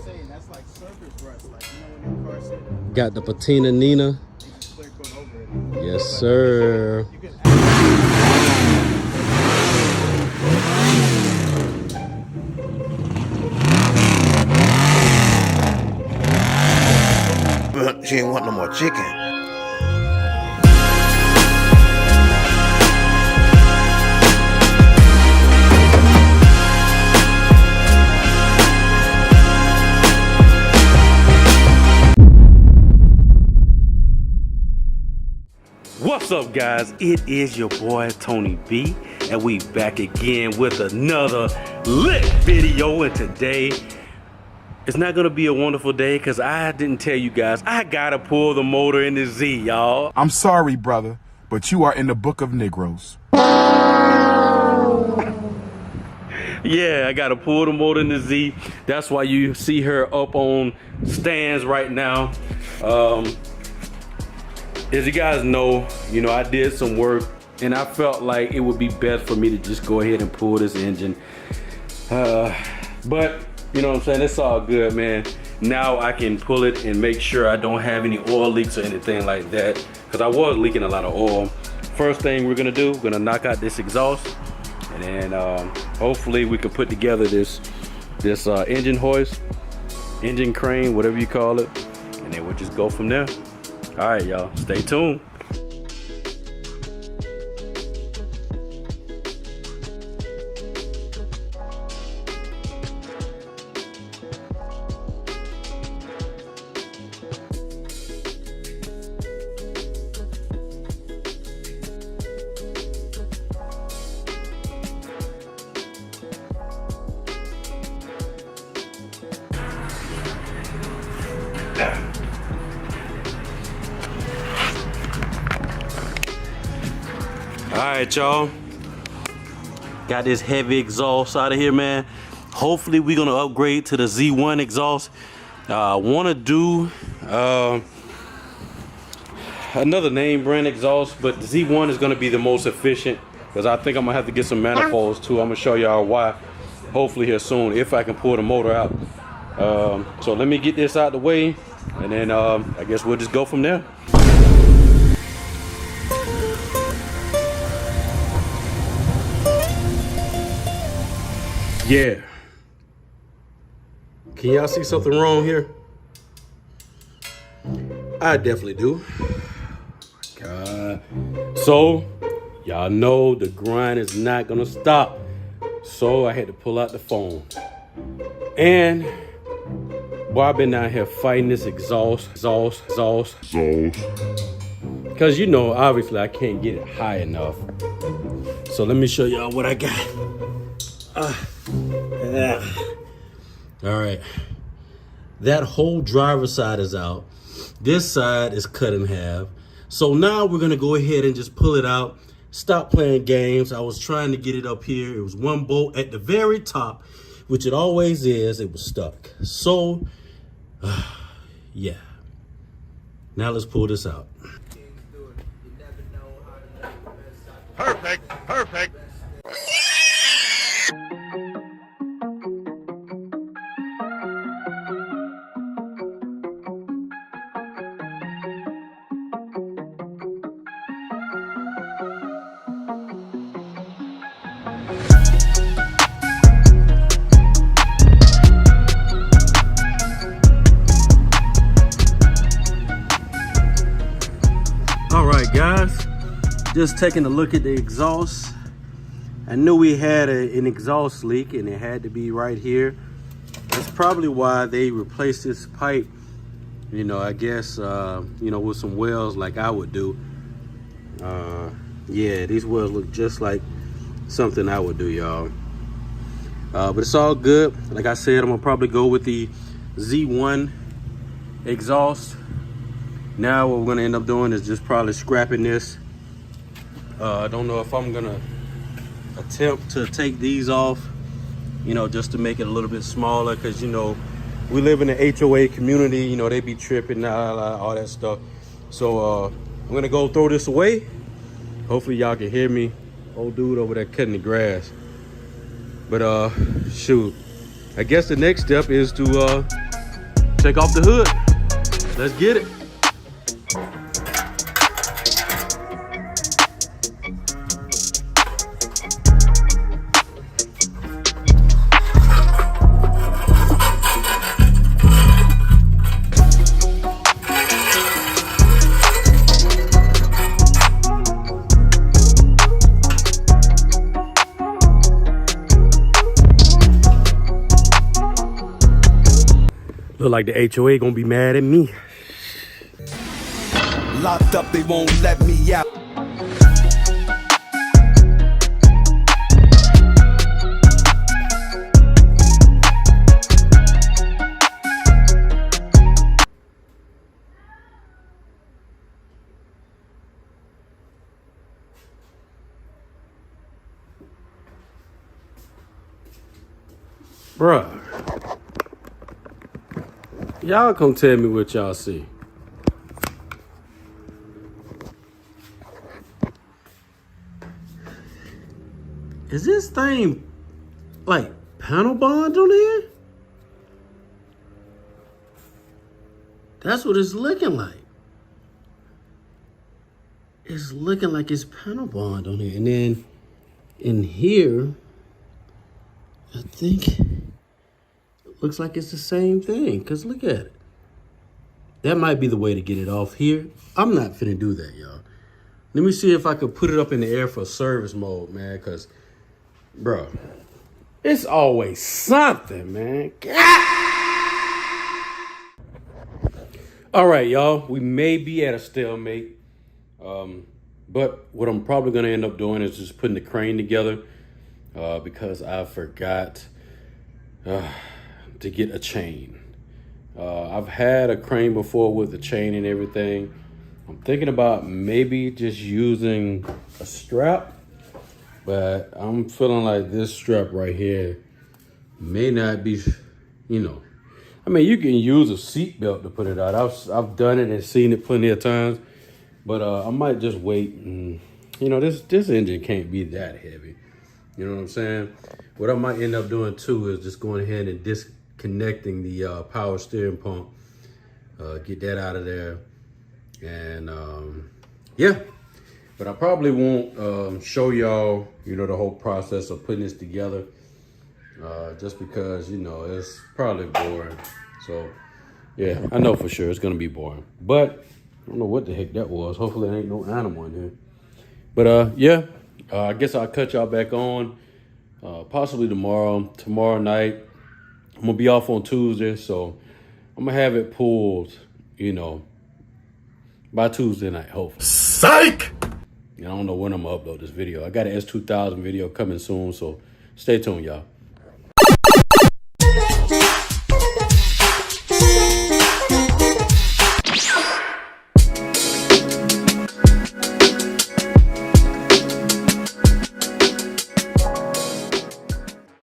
I'm saying. That's like surface rust. Like, you know, when your car said Got the patina Nina. you just clear coat over it. Yes, sir. You can She ain't want no more chicken. What's up, guys? It is your boy Tony B, and we back again with another lit video. And today it's not gonna be a wonderful day because I didn't tell you guys I gotta pull the motor in the Z, y'all. I'm sorry, brother, but you are in the book of Negroes. Yeah, I gotta pull the motor in the Z. That's why you see her up on stands right now. As you guys know, you know, I did some work and I felt like it would be best for me to just go ahead and pull this engine. But you know what I'm saying, it's all good, man. Now I can pull it and make sure I don't have any oil leaks or anything like that, because I was leaking a lot of oil. First thing we're gonna do, we're gonna knock out this exhaust, and then hopefully we can put together this engine hoist, engine crane, whatever you call it, and then we'll just go from there. All right, y'all, stay tuned. All right, y'all, got this heavy exhaust out of here, man. Hopefully we're gonna upgrade to the Z1 exhaust. I want to do another name brand exhaust, but the Z1 is gonna be the most efficient, because I think I'm gonna have to get some manifolds too. I'm gonna show y'all why, hopefully here soon, if I can pull the motor out. So let me get this out the way, and then I guess we'll just go from there. Yeah. Can y'all see something wrong here? I definitely do. God. So, y'all know the grind is not gonna stop. So I had to pull out the phone. And boy, I've been out here fighting this exhaust. Because you know, obviously I can't get it high enough. So let me show y'all what I got. All right, that whole driver's side is out. This side is cut in half. So now we're gonna go ahead and just pull it out. Stop playing games. I was trying to get it up here. It was one bolt at the very top, which it always is. It was stuck. So, yeah. Now let's pull this out. Perfect, perfect. All right, guys, just taking a look at the exhaust. I knew we had an exhaust leak, and it had to be right here. That's probably why they replaced this pipe, you know, I guess, you know, with some wells like I would do. Yeah, these wells look just like something I would do, y'all. But it's all good. Like I said, I'm gonna probably go with the Z1 exhaust. Now what we're gonna end up doing is just probably scrapping this. I don't know if I'm gonna attempt to take these off, you know, just to make it a little bit smaller, because you know we live in the HOA community, you know, they be tripping, all that stuff. So I'm gonna go throw this away. Hopefully y'all can hear me. Old dude over there cutting the grass. But shoot, I guess the next step is to take off the hood. Let's get it. Look like the HOA gonna be mad at me. Locked up, they won't let me out. Bruh. Y'all come tell me what y'all see. Is this thing like panel bond on here? That's what it's looking like. It's looking like it's panel bond on here. And then in here, I think it looks like it's the same thing. Because look at it. That might be the way to get it off here. I'm not finna do that, y'all. Let me see if I could put it up in the air for service mode, man. Because, bro, it's always something, man. All right, y'all. We may be at a stalemate. But what I'm probably going to end up doing is just putting the crane together because I forgot to get a chain. I've had a crane before with the chain and everything. I'm thinking about maybe just using a strap, but I'm feeling like this strap right here may not be, you know. I mean, you can use a seat belt to put it out. I've done it and seen it plenty of times. But I might just wait and, you know, this engine can't be that heavy. You know what I'm saying? What I might end up doing too is just going ahead and disconnecting the power steering pump. Get that out of there. And yeah, but I probably won't show y'all, you know, the whole process of putting this together. Just because, you know, it's probably boring. So yeah, I know for sure it's gonna be boring. But I don't know what the heck that was. Hopefully there ain't no animal in here. But yeah, I guess I'll cut y'all back on possibly tomorrow night. I'm gonna be off on Tuesday, so I'm gonna have it pulled, you know, by Tuesday night, hopefully. Psych! I don't know when I'm gonna upload this video. I got an S2000 video coming soon, so stay tuned, y'all.